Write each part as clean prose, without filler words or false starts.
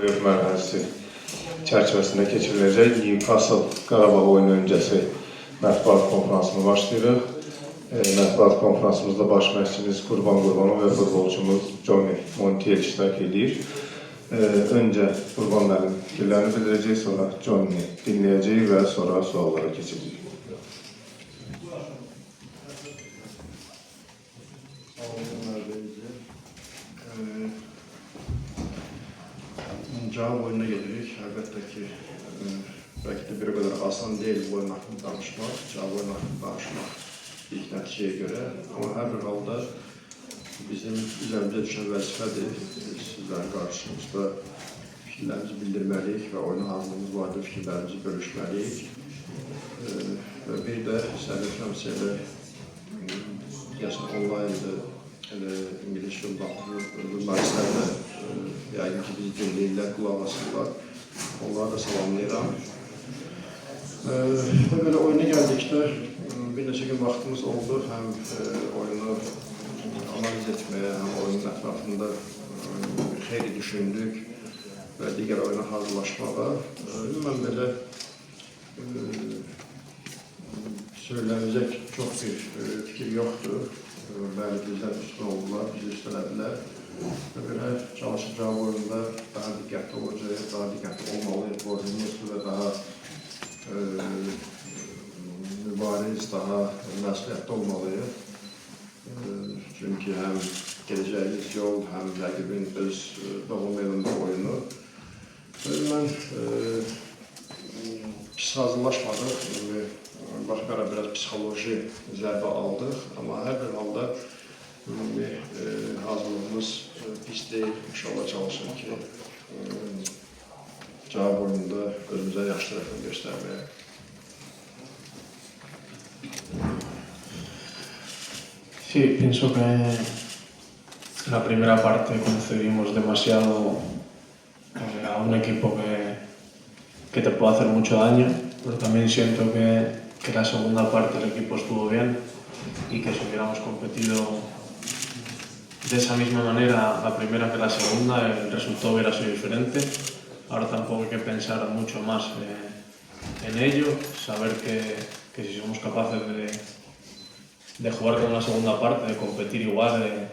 Playoff mərhələsi çərçivəsində keçiriləcək Newcastle Qarabağ oyunu öncəsi mətbuat konferansını başlayırıq. Mətbuat konferansımızda baş məşqçimiz Qurban Qurbanov və futbolçumuz Johnny Montiel iştirak edir. Öncə Qurban müəllim fikirlərini bildirəcək, sonra Johnny dinləyəcək və sonra suallara keçəcək. Cavab oyununa gelirik. Əlbəttə ki, belki de bir o kadar asan değil bu oyun hakkında danışmak, cavab oyun hakkında danışmak ilk nəticəyə görə. Ama hər bir halda bizim üzərimizə düşən vəzifədir. Sizlərin qarşınızda fikirlərimizi bildirməliyik və oyuna hazırlığımız barədə fikirlərimizi bölüşməliyik. Və bir də səhvləşməmsə elə yaşın online'da İngiliz jurnalistlərdə yəqin ki, bizi dinləyirlər, qulaq asırlar. Onları da salamlayıram. Və belə oyuna gəldikdə bir neçə gün vaxtımız oldu. Həm oyunu analiz etməyə, həm oyunun ətrafında xeyli düşündük və digər oyuna hazırlaşmağa. Mən belə söyləməyəcək çox bir fikir yoxdur. Bəli, bizlər üstün oldular, bizi üstələdilər. Və belə çalışıb cavab oyununda daha diqqətli olacaq, daha diqqətli olmalıyıq. Borcumuzdur və daha mübariz, daha məsuliyyətli olmalıyıq. Çünki həm gələcəyimiz yol, həm rəqibin öz doğum elində oyunu. Mən pis hazırlaşmadıq. Baxmayaraq biraz psixoloji zərbə aldıq. Amma hər bir halda hazırlığımız pis deyil. İnşallah çalışır ki, cavab oyununda özümüzə yaxşı tərəfini göstərməyə. Sí, pienso que la primera parte concedimos demasiado a un equipo que te puede hacer mucho daño, pero también siento que la segunda parte el equipo estuvo bien y que si hubiéramos competido de esa misma manera la primera que la segunda, el resultado hubiera sido diferente. Ahora tampoco hay que pensar mucho más en ello, saber que si somos capaces de jugar con la segunda parte, de competir igual,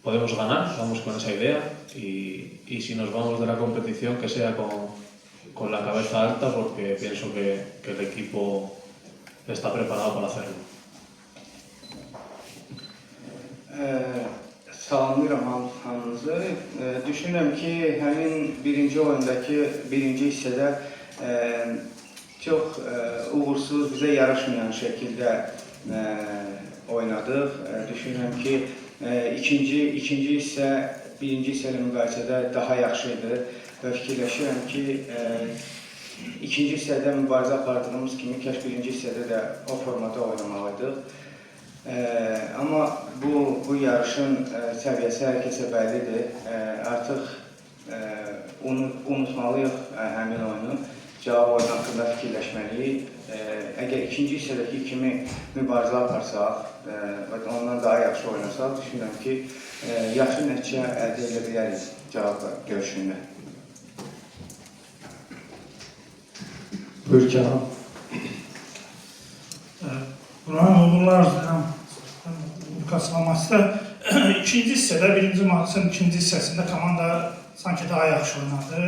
podemos ganar, vamos con esa idea y si nos vamos de la competición que sea con la cabeza alta, porque pienso que el equipo está preparado para hacerlo. Salamlayıram hamınızı. Düşünürəm ki, həmin birinci oyundakı birinci hissədə çox uğursuz, bizə yaraşmayan şəkildə oynadıq. Düşünürəm ki, ikinci hissə birinci hissə ilə müqayisədə daha yaxşıydı. Və fikirləşirəm ki, ikinci hissədə mübarizə apardığımız kimi kəş birinci hissədə də o formada oynamalıydıq. Amma bu yarışın səviyyəsi hər kəsə bəllidir. Artıq unutmalıyıq həmin oyunu. Cavab oyunu haqqında fikirləşməliyik. Əgər ikinci hissədəki kimi mübarizə aparsaq və ondan daha yaxşı oynasaq, düşünürəm ki, yaxşı nəticə əldə edə bilərik cavab görüşündə. Buyur Kenan. Buranın uğurlar izləyirəm. Newcastle maçda ikinci hissədə, birinci maçın ikinci hissəsində komanda sanki daha yaxşı oynadı.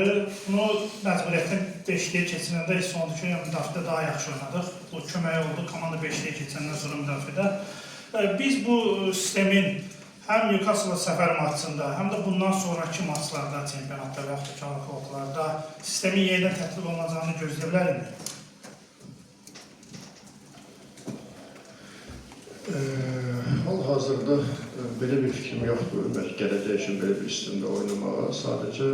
Bunu məcburiyyətlə 5-liyə keçirəndə hiss oldu ki, müdafiədə daha yaxşı oynadıq. Bu kömək oldu komanda 5-liyə keçəndən sonra müdafiədə. Biz bu sistemin həm Newcastle səfər maçında, həm də bundan sonraki maçlarda, çempionatda və yaxud da kvalifikatorlarda sistemin yenidən tətbiq olunacağını gözləyə bilərikmi? Hal-hazırda belə bir fikrim yoxdur. Bəlkə gələcək üçün belə bir sistemdə oynamağa. Sadəcə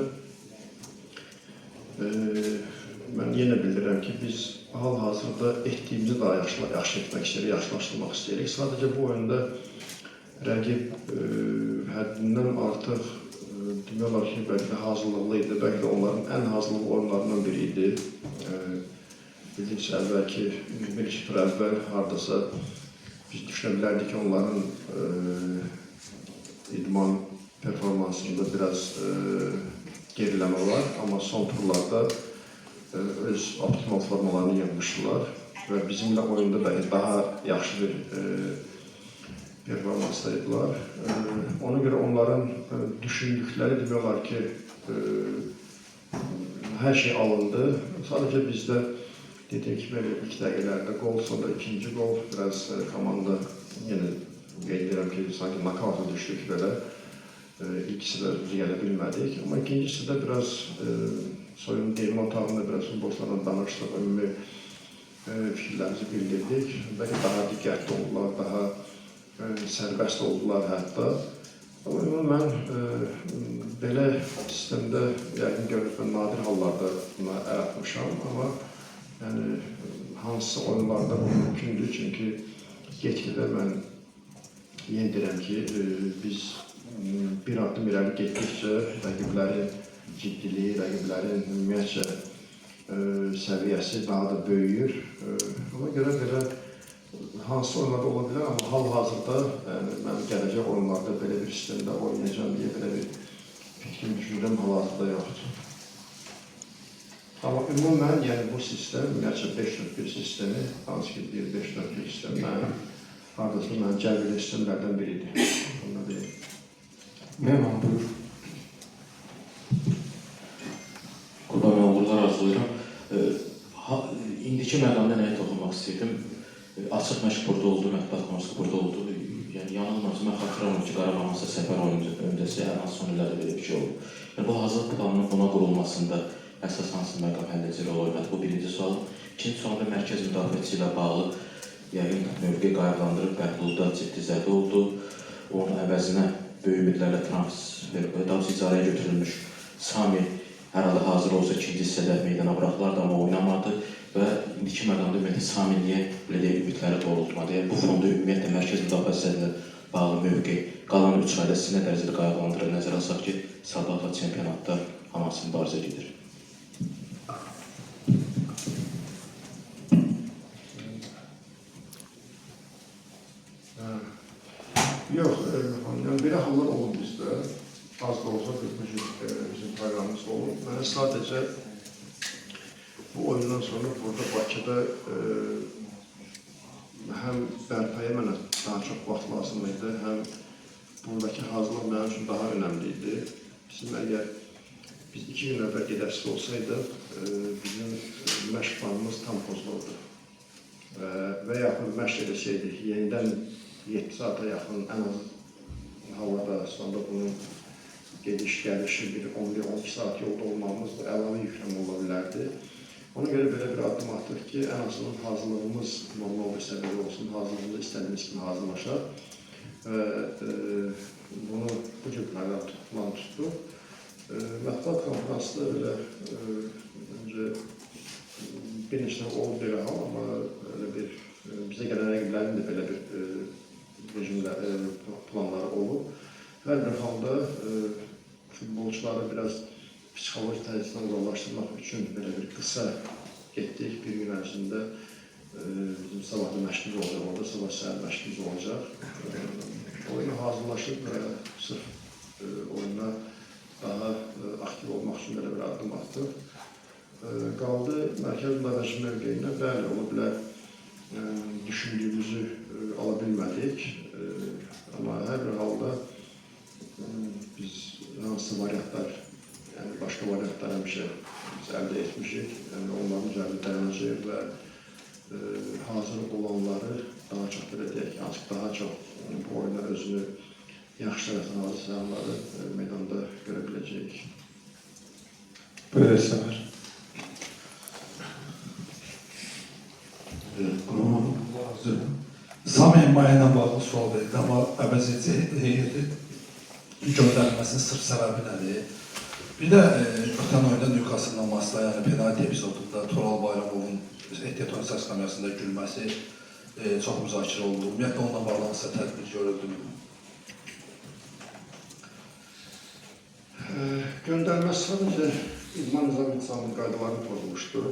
mən yenə bildirəm ki, biz hal-hazırda etdiyimizi daha yaxşı etmək istəyirik, yaxşılaşdırmaq istəyirik. Sadəcə bu oyunda rəqib həddindən artıq demək olar ki, bəlkə də hazırlıqlı idi, bəlkə də onların ən hazırlıqlı oyunlarından biri idi. Bildiyiniz əvvəlki bir-iki tur əvvəl hardasa biz düşünə bilərdik ki, onların idman performansında biraz geriləmə var, amma son turlarda öz optimal formalarını yığmışdılar və bizimlə oyunda bəlkə daha yaxşı bir performansdaydılar. Ona görə onların düşündükləri demək olar ki, hər şey alındı. Sadəcə bizdə dediyim kimi ilk dəqiqələrdə qol, sonra ikinci qol, biraz komanda yenə qeyd edirəm ki, sanki nakavta düşdük belə. İkisi də özümüzü gələ bilmədik. Amma ikincisi də biraz soyun deyilmə otağında biraz futbolçularla danışdıq, ümumi fikirlərimizi bildirdik. Bəlkə daha diqqətli oldular, daha sərbəst oldular hətta. Amma mən belə sistemdə yəqin görürəm, nadir hallarda buna əl atmışam. Amma yəni, hansısa oyunlarda bu mümkündür. Çünki getdikdə mən yenə deyirəm ki, biz bir addım irəli getdikcə rəqiblərin ciddiliyi, rəqiblərin ümumiyyətcə səviyyəsi daha da böyüyür. Ona görə belə hansı oyunlarda ola bilər, amma hal-hazırda mən gələcək oyunlarda belə bir sistemdə oynayacağım deyə belə bir fikrim, düşüncəm hal-hazırda yoxdur. Amma ümumən, yəni bu sistem, ümumiyyətcə 5-4-1 sistemi, hansı ki, 5-4-1 sistemi hardasın mənim cəlb sistemlərdən biridir. Ona deyim. Merhaba, buyur. Qurban uğurlar arzulayıram. İndiki məqamda nəyə toxunmaq istəyirdim? Açıq məşq burada oldu, mətbuat konkursu burada oldu. Yəni, yanılmazsa, mən xatırlamıyorum ki, Qarabağ hansısa səfər oyunu öncəsi, hər hansı son illərdə belə bir şey oldu. Yəni, bu hazırlıq planının buna qurulmasında əsas hansı məqam həlledici rol oynadı? Bu birinci sual. İkinci sualda mərkəz müdafiəçisi ilə bağlı yəqin mövqe qayğılandırıb Bəhlulda ciddi zədə oldu. Onun əvəzinə böyük ümidlərlə transfer, daha doğrusu icarəyə götürülmüş Sami hər halda hazır olsa ikinci hissədə meydana buraxılardı, amma oynamadı və indiki məqamda ümumiyyətlə Sami niyə belə deyək, ümidləri doğrultmadı? Yəni, bu fonda ümumiyyətlə mərkəz müdafiəsi ilə bağlı mövqe qalan 3 ayda siz nə dərəcədə qayğılandırır? Nəzərə alsaq ki, sabahla çempionatda hamasını barizə gedir. Yox, yəni belə hallar olub bizdə. Az da olsa bizim proqramımız olub. Mənə sadəcə bu oyundan sonra burada Bakıda həm bərpaya mənə daha çox vaxt lazım idi, həm buradakı hazırlıq mənim üçün daha önəmli idi. Bizim əgər biz 2 gün əvvəl gedərsiz olsaydıq, bizim məşq planımız tam pozulurdu. Və yaxud məşq edəsəydik, yenidən 7 saata yaxın ən az hallarda sonda bunun gediş-gəlişi bir 11-12 saat yolda olmamız da əlavə yükləm ola bilərdi. Ona görə belə bir addım atdıq ki, ən azından hazırlığımız normal bir səviyyədə olsun, hazırlığımızda istədiyimiz kimi hazırlaşaq. Bunu bu cür plan tutduq. Mətbuat konferansında belə öncə bir neçə olub belə hal, amma bizə gələn rəqiblərin də belə bir planları olub. Hər bir halda futbolçuları biraz psixoloji təhlükəsindən uzaqlaşdırmaq üçün belə bir qısa getdik. Bir gün ərzində bizim sabahda məşqimiz olacaq, orada sabah səhər məşqimiz olacaq. Oyuna hazırlaşıb və sırf oyuna daha aktiv olmaq üçün belə bir addım atdıq. Qaldı mərkəz müdafiəçi mövqeyinə, bəli, ola bilər düşündüyümüzü ala bilmədik. Amma hər bir halda biz hansı variantlar, yəni başqa variantlar həmişə biz əldə etmişik. Yəni onların üzərində dayanacaq və hazır olanları daha çox belə deyək, daha çox bu oyuna özünü yaxşı tərəfdən hazırlayanları meydanda görə biləcəyik. Buyur Əsəmər. Sami Emmaya ilə bağlı sual verildi, amma əvəzedici heyəti göndərilməsinin sırf səbəbi nədir? Bir də ötən oyunda Newcastle-la Masla, yəni penalti epizodunda Toral Bayramovun ehtiyat oyun səs kamerasında gülməsi çox müzakirə olundu. Ümumiyyətlə onunla bağlı hansısa tədbir görüldü. Göndərməsi sadəcə idman nizam intizamının qaydalarını pozmuşdur.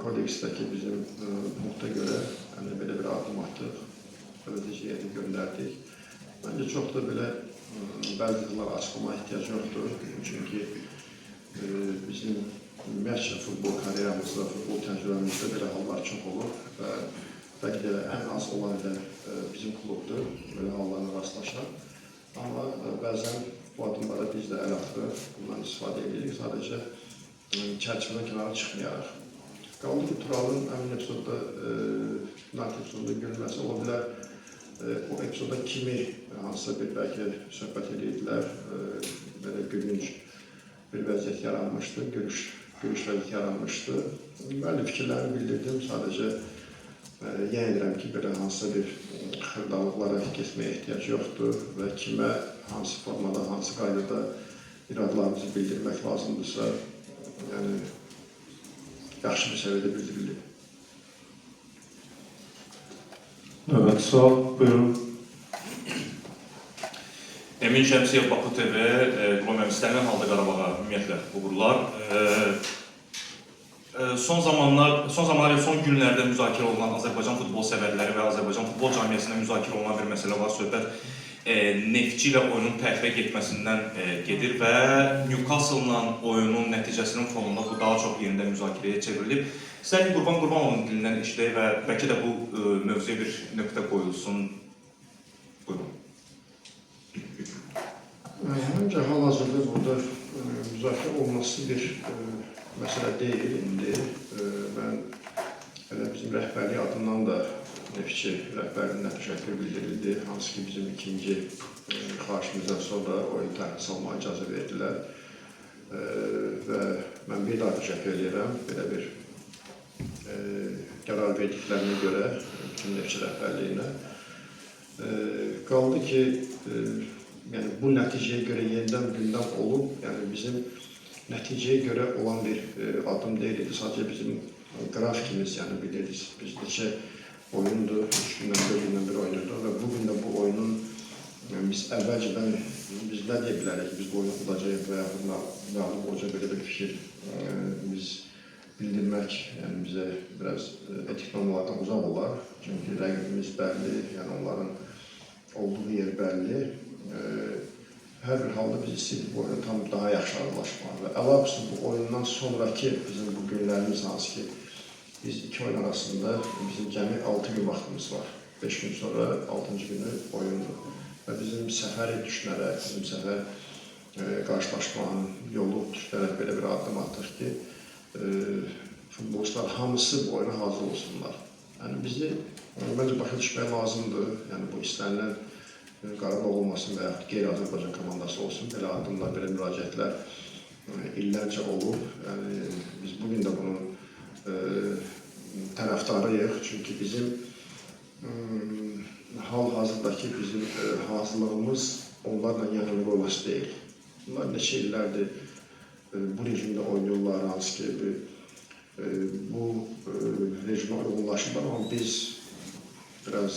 Kodeksdəki bizim punkta görə belə bir addım atdıq, ödəciyyəti göndərdik. Məncə çox da belə bəziləri açıqlamaya ehtiyac yoxdur. Çünki bizim ümumiyyətlə futbol karyeramızda, futbol təcrübəmizdə belə hallar çox olur və bəlkə də ən az olan da bizim klubdur, belə hallarla rastlaşan. Amma bəzən bu adımlara biz də əl atırıq, bundan istifadə edirik, sadəcə çərçivədən kənara çıxmayarıq. Qaldı ki, Turalın həmin epizodda, penalti epizodunda görülməsi ola bilər. O epizodda kimi hansısa bir bəlkə söhbət edirdilər, belə gülünc bir vəziyyət yaranmışdı, görüş vəziyyət yaranmışdı. Mən də fikirlərimi bildirdim, sadəcə yenə edirəm ki, belə hansısa bir xırdalıqlara keçməyə ehtiyac yoxdur və kimə hansı formada, hansı qaydada iradlarımızı bildirmək lazımdırsa, yəni yaxşı bir səviyyədə bildirilir. Evet, sual, buyurun. Emin Şəmsiyev, Baku TV, Qlomem istənilən halda Qarabağa ümumiyyətlə uğurlar. Son günlərdə müzakirə olunan Azərbaycan futbol səvərləri və Azərbaycan futbol camiyyəsində müzakirə olunan bir məsələ var. Söhbət Neftçi ilə oyunun təxirə getməsindən gedir və Newcastle-la oyunun nəticəsinin fonunda bu daha çox yenidən müzakirəyə çevrilib. Sayın Qurban Qurbanovun dilindən eşidək və bəlkə də bu mövzuya bir nöqtə qoyulsun. Buyurun. Məncə hal-hazırda burada müzakirə olması bir məsələ deyil indi. Mən bizim rəhbərlik adından da Neftçi rəhbərliyindən təşəkkür bildirildi. Hansı ki, bizim ikinci xahişimizdən sonra oyun təxirə salmağa icazə verdilər. Və mən bir daha təşəkkür edirəm belə bir qərar verdiklərinə görə bütün Neftçi rəhbərliyinə. Qaldı ki, yəni bu nəticəyə görə yenidən gündəm olub, yəni bizim nəticəyə görə olan bir adım deyildi. Sadəcə bizim qrafikimiz, yəni bilirik, biz neçə oyundur, 3 gündən, 4 gündən bir oynuyorduk və bugün də bu oyunun biz əvvəlcədən biz nə deyə bilərik ki, biz bu oyunu udacağıq və yaxud məğlub olacaq belə bir fikir biz bildirmək, yəni bizə biraz etik normalardan uzaq olar. Çünki rəqibimiz bəlli, yəni onların olduğu yer bəlli. Hər bir halda biz istədik bu oyunu tam daha yaxşı arılaşmaq və əlavəsi bu oyundan sonraki bizim bu günlərimiz hansı ki, biz iki oyun arasında bizim cəmi 6 gün vaxtımız var. 5 gün sonra 6-cı günü oyundur. Və bizim səfəri düşünərək, bizim səfər qarşılaşmanın yolu düşünərək belə bir addım atır ki, futbolçular hamısı bu oyuna hazır olsunlar. Yəni bizi məncə başa düşmək lazımdır. Yəni bu istənilən Qarabağ olmasın və yaxud qeyri-Azərbaycan komandası olsun. Belə addımlar, belə müraciətlər illərcə olub. Yəni biz bugün də bunun tərəfdarıyıq. Çünki bizim hal-hazırdakı bizim hazırlığımız onlarla yanılıq olması deyil. Bunlar neçə illərdir bu rejimdə oynayırlar, hansı ki bu rejimə uyğunlaşırlar, amma biz biraz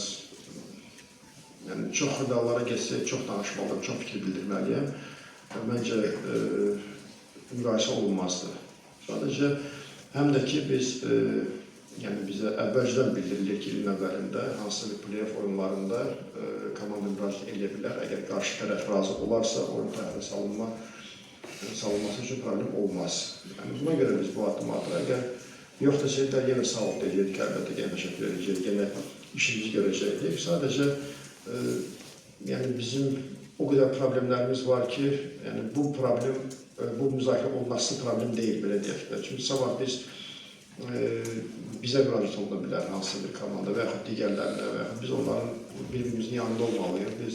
çox xırdalara geçsək, çox danışmalıyım, çox fikir bildirməliyəm. Məncə müqayisə olunmazdır. Sadəcə həm də ki biz bizə əvvəlcədən bildirilir ki, ilin əvvəlində hansısa bir play-off oyunlarında komanda müraciət edə bilər. Əgər qarşı tərəf razı olarsa, oyun təxirə salınması üçün problem olmaz. Buna görə biz bu addımı atırıq. Əgər yox desəklər, yenə sağ ol deyəcək, əlbəttə, yenə təşəkkür edəcək, yenə işimizi görəcəkdik. Sadəcə bizim o qədər problemlərimiz var ki, bu problem, bu müzakirə olunması problem deyil, belə deyək. Çünki sabah bizə müraciət oluna bilər hansısa bir komanda və yaxud digərlərinə və yaxud biz onların bir-birimizin yanında olmalıyıq. Biz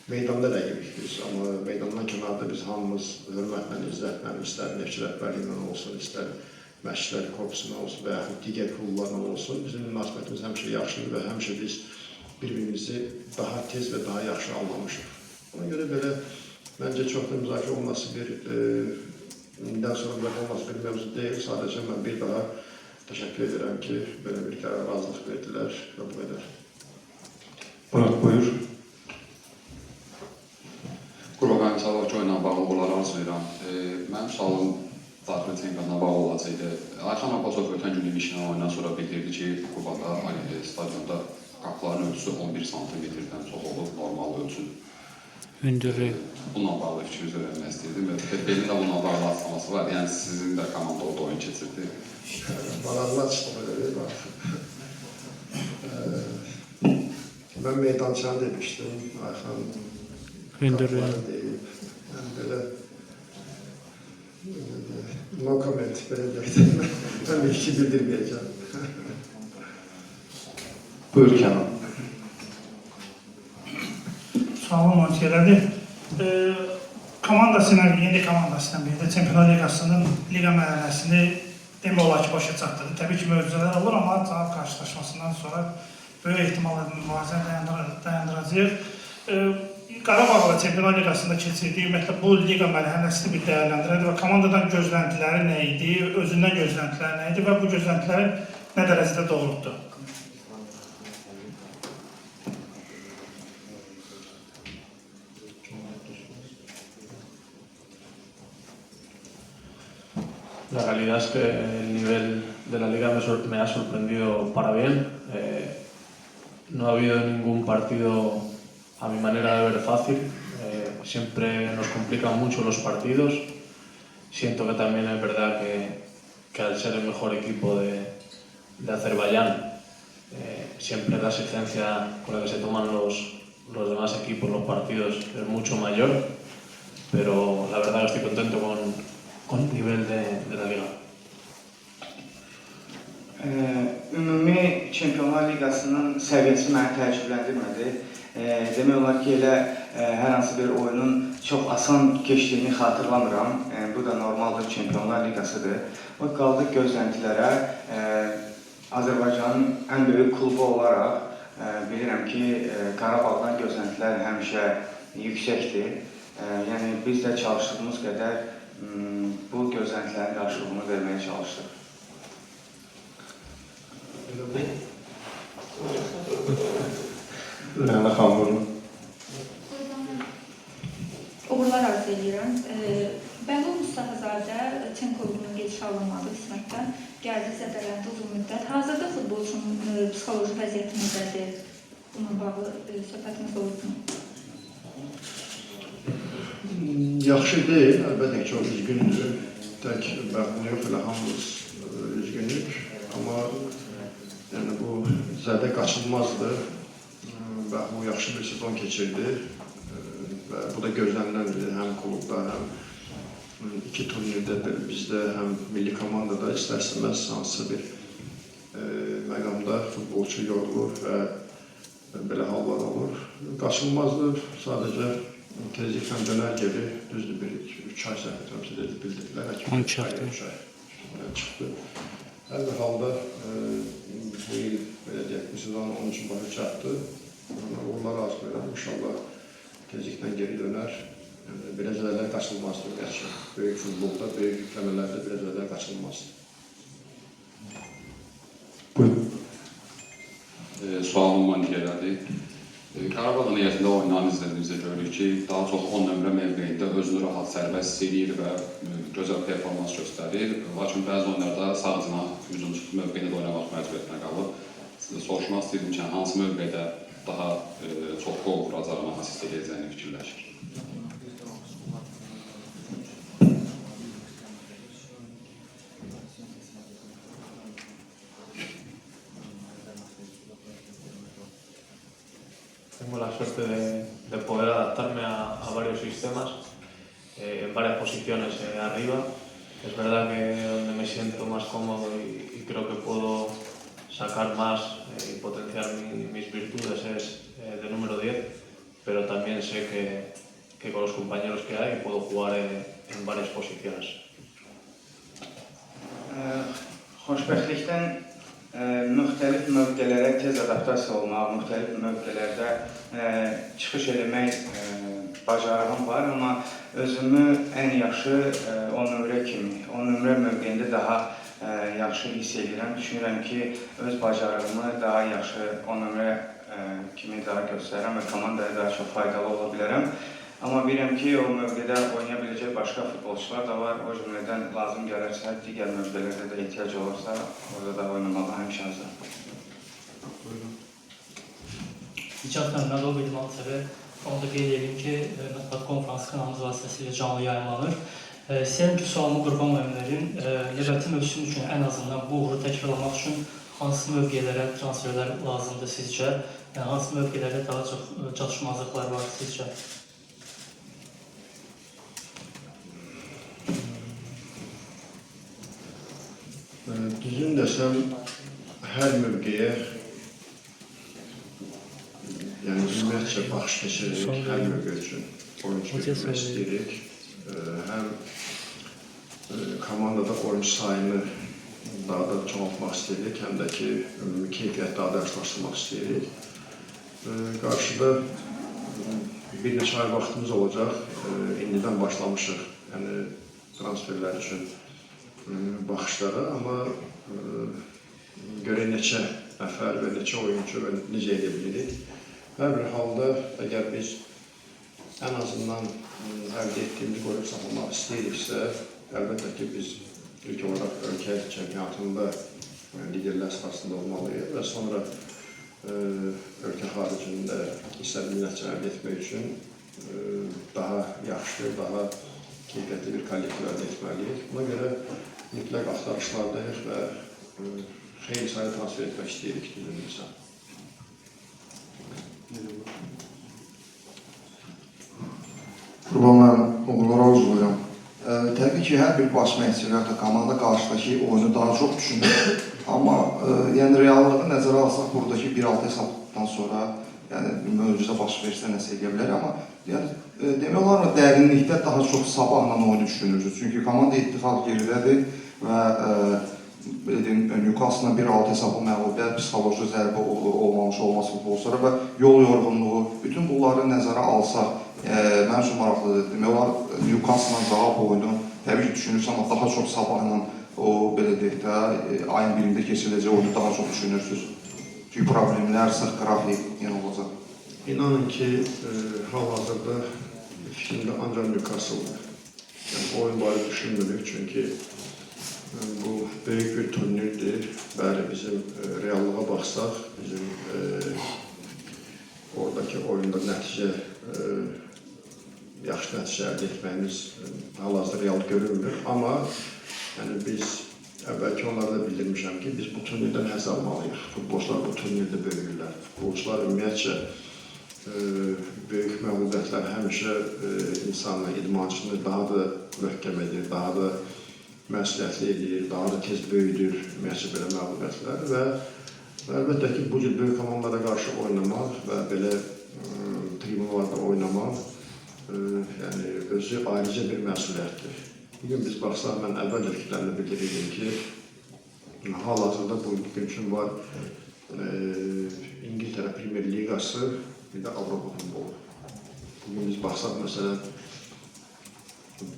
meydanda rəqibik biz, amma meydandan kənarda biz hamımız hörmətlə, izzətlə, istər Neftçi rəhbərliyindən olsun, istər məşqçilər korpusundan olsun və yaxud digər klublarla olsun, bizim münasibətimiz həmişə yaxşıdır və həmişə biz bir-birimizi daha tez və daha yaxşı anlamışıq. Ona görə belə, məncə çox da müzakirə olması indən sonra müzakirə olması bir mövzu deyil. Sadəcə mən bir daha təşəkkür edirəm ki, belə bir qərara razılıq verdilər və bu qədər. Murat, buyur. Qurban Savak oyunla bağlı olar arzulayıram. Mənim sualım daxili çempionatla bağlı olacaqdı. Ayxan Abbasov ötən gün ilişindən oyundan sonra bildirdi ki, Qubada stadionda qapıların ölçüsü 11 sm-dən çox olub, normal ölçü. Hündürlük. Bununla bağlı fikrinizi öyrənmək istəyirdim və Belin də bununla bağlı açıqlaması var. Yəni sizin də komanda orada oyun keçirdi. Maraqlı açıqlama verir var. Mən meydançanı demişdim, Ayxan Hündürlük. kartları deyib. Yəni belə no comment belə deyək. Mən bir şey bildirməyəcəm. Buyur Kenan. Sualım Montiye'lerdi. Komandası ilə, yeni komandası ilə birlikdə Çempionlar Liqasının liqa mərhələsini demək olar ki, başa çatdırdı. Təbii ki, möcüzələr olur, amma cavab qarşılaşmasından sonra böyük ehtimalla mübarizəni dayandıracaq. Qarabağla Çempionlar Liqasında keçirdiyi ümumiyyətlə bu liqa mərhələsini bir dəyərləndirədi və komandadan gözləntiləri nə idi, özündən gözləntiləri nə idi və bu gözləntiləri nə dərəcədə doğrultdu? La realidad es que el nivel de la liga me ha sorprendido para bien. No ha habido ningún partido, a mi manera de ver, fácil. Siempre nos complican mucho los partidos. Siento que también es verdad que al ser el mejor equipo de Azerbaiyán, siempre la exigencia con la que se toman los demás equipos, los partidos, es mucho mayor. Pero la verdad que estoy contento con el nivel de la liga. Ümumi Çempionlar Liqasının səviyyəsi məni təəccübləndirmədi. Demək olar ki, elə hər hansı bir oyunun çox asan keçdiyini xatırlamıram. Bu da normaldır, Çempionlar Liqasıdır. O qaldı gözləntilərə. Azərbaycanın ən böyük klubu olaraq bilirəm ki, Qarabağdan gözləntilər həmişə yüksəkdir. Yəni biz də çalışdığımız qədər bu gözləntilərin qarşılığını verməyə çalışdıq. Rəna xanım, buyurun. Uğurlar arzu edirəm. Bəhlul Mustafazadə Çin klubunun gedişi alınmadı qismətdən. Gəldi, zədələndi uzun müddət. Hazırda futbolçunun psixoloji vəziyyəti necədir? Bununla bağlı söhbətimiz olurdu. Yaxşı deyil, əlbəttə ki, o üzgündür. Tək bəxtini yox, elə hamımız üzgünlük. Amma yəni, bu zədə qaçılmazdır. Bəxtli yaxşı bir sezon keçirdi. Və bu da gözləniləndir. Həm klubda, həm iki turnirdə bizdə, həm milli komandada istər-istəməz hansısa bir məqamda futbolçu yorulur və belə hallar olur. Qaçılmazdır, sadəcə tezliklə dönər geri, düzdür, bir 3 ay səhv etməmsə bildirdilər. 13 ay çıxdı. Hər bir halda bu il, belə deyək, bu sezon onun üçün başa çatdı. Uğurlar arzu edirəm, inşallah tezliklə geri dönər. Belə zədələr qaçılmazdır, gerçək. Böyük futbolda, böyük yükləmələrdə belə zədələr qaçılmazdır. Buyurun. Sualım Montiye'lədir. Qarabağ niyyətində oynanan izlədiyimizdə görürük ki, daha çox 10 nömrə mövqeyində özünü rahat sərbəst hiss edir və gözəl performans göstərir. Lakin bəzi oyunlarda sağ cinah hücumçu mövqeyində oynamaq məcburiyyətinə qalıb. Soruşmaq istəyirdim ki, hansı mövqeydə daha çox qol vuracağına, asist edəcəyini fikirləşir. Tengo la suerte de poder adaptarme a varios sistemas, en varias posiciones arriba. Es verdad que donde me siento más cómodo y creo que puedo sacar más y potenciar mis virtudes es de número 10, pero también sé que con los compañeros que hay puedo jugar en varias posiciones. Xoşbəxtlikdən müxtəlif mövqelərə tez adaptasiya olmaq, müxtəlif mövqelərdə çıxış eləmək bacarığım var, amma özümü ən yaxşı 10 nömrə kimi, 10 nömrə mövqeyində daha yaxşı hiss edirəm. Düşünürəm ki, öz bacarığımı daha yaxşı 10 nömrə kimi daha göstərəm və komandaya daha çox faydalı ola bilərəm. Amma bilirəm ki, o mövqedə oynaya biləcək başqa futbolçular da var. O cümlədən lazım gələrsə, digər mövqelərdə də ehtiyac olursa, orada da oynamağa həmişə hazır. İki haftanın Anadolu İdman Səbəb Onu da qeyd edeyim ki, mətbuat konfransı kanalımız vasitəsilə canlı yayımlanır. İstəyirəm ki, sualımı Qurban müəllimlərin növbəti mövsüm üçün ən azından bu uğuru təkrarlamaq üçün hansı mövqelərə transferlər lazımdır sizcə? Yəni, hansı mövqelərdə daha çox çatışmazlıqlar var sizcə? Düzün desəm, hər mövqeyə yəni ümumiyyətcə baxış keçiririk, hər mövqe üçün oyuncu götürmək istəyirik. Həm komandada oyuncu sayını daha da çoxaltmaq istəyirik, həm də ki, keyfiyyət daha da yaxşılaşdırmaq istəyirik. Qarşıda bir neçə ay vaxtımız olacaq, indidən başlamışıq transferlər üçün baxışlara, amma görək neçə nəfər və neçə oyuncu və necə edə bilirik. Hər bir halda, əgər biz ən azından əldə etdiyimiz qoyub saxlamaq istəyiriksə, əlbəttə ki, biz ilk olaraq ölkə çempionatında liderlər sırasında olmalıyıq və sonra ölkə xaricində istədiyimiz nəticə əldə etmək üçün daha yaxşı, daha keyfiyyətli bir kollektiv əldə etməliyik. Buna görə mütləq axtarışlardayıq və xeyli sayı transfer etmək istəyirik düzümümüzə. Qurban müəllim, uğurlar arzulayıram. Təbii ki, hər bir baş məşqçi və ya komanda qarşıdakı oyunu daha çox düşünür. Amma yəni reallığı nəzərə alsaq, buradakı 1-6 hesabdan sonra yəni möcüzə baş versə nəsə edə bilər. Amma yəni demək olar ki, dərinlikdə daha çox sabahla oyunu düşünürsünüz. Çünki komanda ittifaq geridədir və Newcastle-la 1-6 hesabı məğlubiyyət, psixoloji zərbə olmamış olması futbolçulara və yol yorğunluğu, bütün bunları nəzərə alsaq, mənim üçün maraqlıdır. Demək olar, Newcastle-la cavab oyunu təbii ki, düşünürsün, amma daha çox sabahla o, belə deyək də, ayın birində keçiriləcək oyunu daha çox düşünürsünüz. Çünki problemlər, sıx qrafik yenə olacaq. İnanın ki, hal-hazırda fikrimdə ancaq Newcastle-dır. Yəni, oyun barədə düşünmürük, çünki bu böyük bir turnirdir. Bəli, bizim reallığa baxsaq, bizim oradakı oyunda nəticə, yaxşı nəticə əldə etməyimiz hal-hazırda real görünmür. Amma biz əvvəlki onlarda bildirmişəm ki, biz bu turnirdən həzz almalıyıq. Futbolçular bu turnirdə böyüyürlər. Futbolçular ümumiyyətcə böyük məğlubiyyətlər həmişə insanla, idmançını daha da möhkəm edir, daha da məsuliyyətli edir, daha da tez böyüdür ümumiyyətcə belə məğlubiyyətlər və əlbəttə ki, bu cür böyük komandalara qarşı oynamaq və belə tribunlarda oynamaq özü ayrıca bir məsuliyyətdir. Bugün biz baxsaq, mən əvvəlcə fikirlərini bildirirdim ki, hal-hazırda bugün üçün var İngiltərə Premier Liqası, bir də Avropa futbolu. Bugün biz baxsaq, məsələn,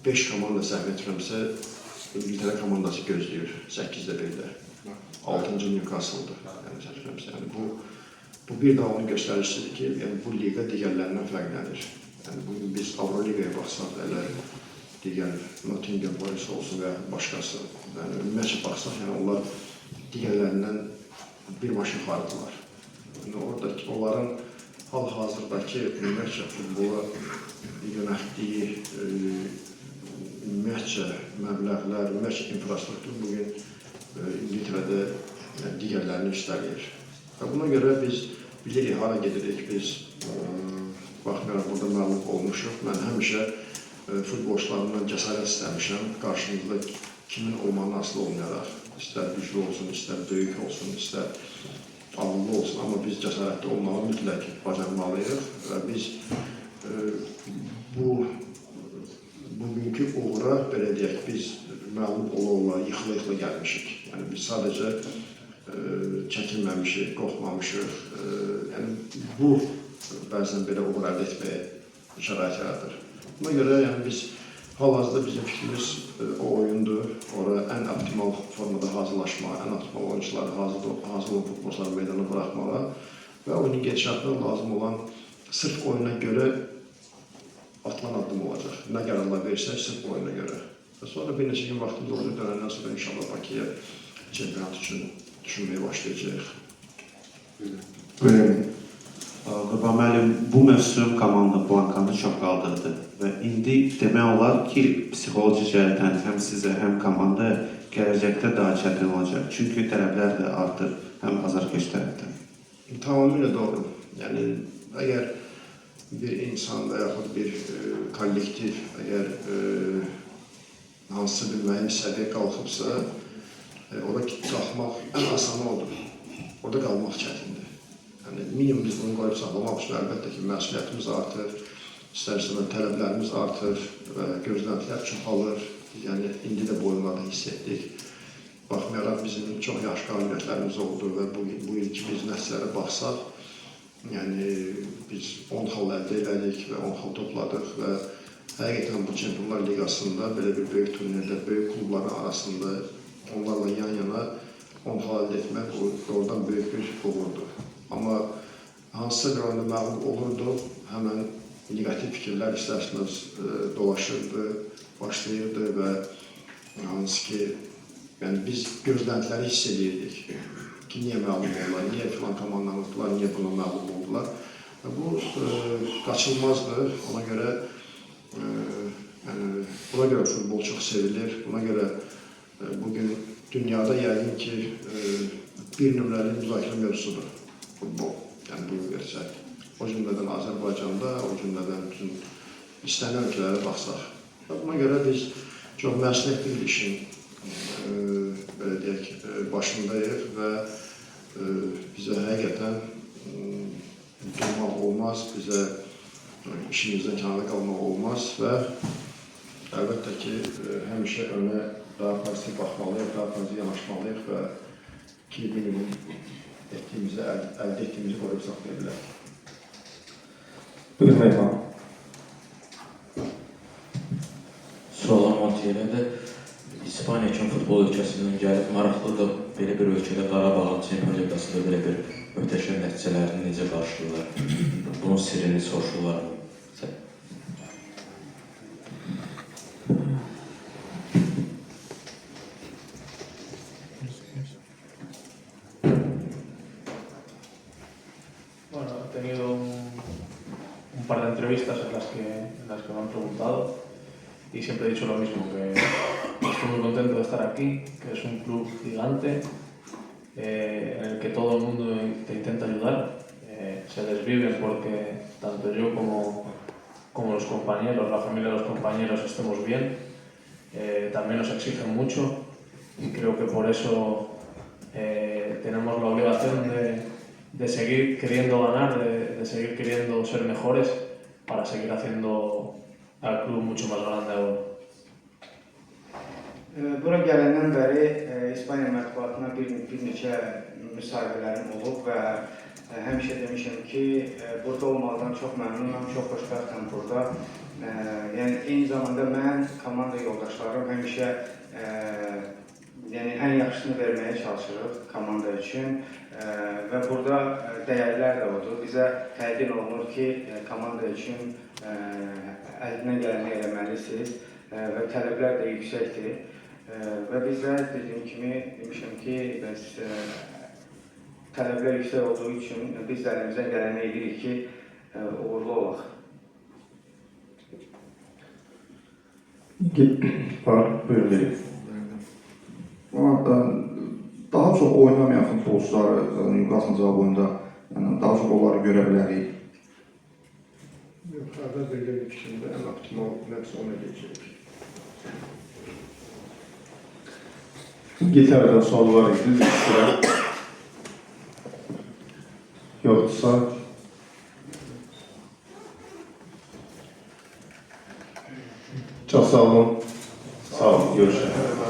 5 komanda səhv etmirəmsə, İngiltərə komandası gözləyir 8-də 1-də. 6-cı Newcastle-dır. Bu bir daha onun göstəricisidir ki, bu liqa digərlərindən fərqlənir. Bugün biz Avroligaya baxsaq, digər Nottingham Forest olsun və başqası, ümumiyyətcə baxsaq, onlar digərlərindən bir maşın yuxarıdırlar. Onların hal-hazırdakı ümumiyyətcə futbola yönətdiyi ümumiyyətcə məbləğlər, ümumiyyətcə infrastruktur bugün İngiltərədə digərlərini üstələyir. Buna görə biz bilirik, hara gedirik, biz baxmayaraq burada məğlub olmuşuq. Mən həmişə futbolçularımdan cəsarət istəmişəm, qarşımızda kimin olmanı asılı olmayaraq. İstər güclü olsun, istər böyük olsun, istər ağıllı olsun, amma biz cəsarətli olmalı, mütləq bacarmalıyıq və biz bugünkü uğura, belə deyək, biz məğlub ola-ola, yıxıla-yıxıla gəlmişik. Yəni, biz sadəcə çəkinməmişik, qorxmamışıq. Bu, bəzən belə uğur əldə etməyə şərait yaradır. Buna görə biz hal-hazırda bizim fikrimiz o oyundur. Ora ən optimal formada hazırlaşmağa, ən optimal oyuncuları hazır olan futbolçuları meydana buraxmağa və oyunun gedişatına lazım olan sırf oyuna görə atılan addım olacaq. Nə qərarlar versək, sırf oyuna görə. Və sonra bir neçə gün vaxtımız olacaq, dönəndən sonra inşallah Bakıya çempionat üçün düşünməyə başlayacaq. Buyurun. Qurban müəllim, bu mövsüm komanda blankanı çox qaldırdı və indi demək olar ki, psixoloji cəhətdən həm sizə, həm komandaya gələcəkdə daha çətin olacaq. Çünki tələblər də artır, həm azarkeş tərəfdən. Tamamilə doğru. Yəni, əgər bir insan və yaxud bir kollektiv, əgər hansısa bir müəyyən səviyyə qalxıbsa, orada qalxmaq ən asanı odur. Orada qalmaq çətindir. Yəni, minimum biz bunu qoyub saxlamaq üçün əlbəttə ki, məsuliyyətimiz artır, istər-istəmən tələblərimiz artır və gözləntilər çoxalır. Yəni, indi də bu oyunlarda hiss etdik. Baxmayaraq bizim çox yaxşı qabiliyyətlərimiz oldu və bu ilki biz nəticələrə baxsaq, yəni biz 10 xal əldə elədik və 10 xal topladıq və həqiqətən bu Çempionlar Liqasında belə bir böyük turnirdə, böyük klubların arasında onlarla yan-yana 10 xal əldə etmək doğrudan böyük bir uğurdur. Amma hansısa bir oyunda məğlub olurdu, həmən negativ fikirlər istərsiniz dolaşırdı, başlayırdı və hansı ki, yəni biz gözləntiləri hiss edirdik ki, niyə məğlub oldular, niyə filan komandanı unutdular, niyə buna məğlub oldular. Bu qaçılmazdır, ona görə futbol çox sevilir, buna görə bugün dünyada yəqin ki, bir nömrəli müzakirə mövzusudur futbol, yəni bu gerçək. O cümlədən Azərbaycanda, o cümlədən bütün istənilən ölkələrə baxsaq. Buna görə biz çox məsuliyyətli bir işin belə deyək, başındayıq və bizə həqiqətən durmaq olmaz, bizə işimizdən kənarda qalmaq olmaz və əlbəttə ki, həmişə önə daha pozitiv baxmalıyıq, daha pozitiv yanaşmalıyıq və ki, minimum əldə etdiyimizi qoruyub saxlaya bilərik. Buyurun Eyvan. Suallar Montiyerədə İspaniya kimi futbol ölkəsindən gəlib, maraqlıdır belə bir ölkədə Qarabağın Çempion Liqasında belə bir möhtəşəm nəticələrini necə qarşılayırlar? Bunun sirrini soruşurlar mı? Bueno, he tenido un par de entrevistas en las que me han preguntado y siempre he dicho lo mismo, que estoy muy contento de estar aquí, que es un club gigante en el que todo el mundo te intenta ayudar, se desviven porque tanto yo como los compañeros, la familia de los compañeros estemos bien, también nos exigen mucho y creo que por eso tenemos la obligación de seguir queriendo ganar, de seguir queriendo ser mejores para seguir haciendo al club mucho más grande aún. Bura gələndən bəri İspaniya mətbuatına bir neçə müsahibələrim olub və həmişə demişəm ki, burada olmaqdan çox məmnunam, çox xoşbəxtəm burada. Yəni, eyni zamanda mən, komanda yoldaşlarım həmişə ən yaxşısını verməyə çalışırıq komanda üçün və burada dəyərlər də odur. Bizə təqdim olunur ki, komanda üçün əlindən gələni eləməlisiniz və tələblər də yüksəkdir. Və bizə dediyim kimi demişəm ki, tələblər yüksək olduğu üçün biz də əlimizdən gələni edirik ki, uğurlu olaq. Buyurun verin. Daha çox oynamayan futbolçuları Newcastle cavabında daha çox onları görə bilərik. Yuxarıda bir fikrimdə ən optimal nəsə onu edəcək. İngiltərədən sual var idi, sizə yoxdursa çox sağ olun. Sağ olun, görüşürüz.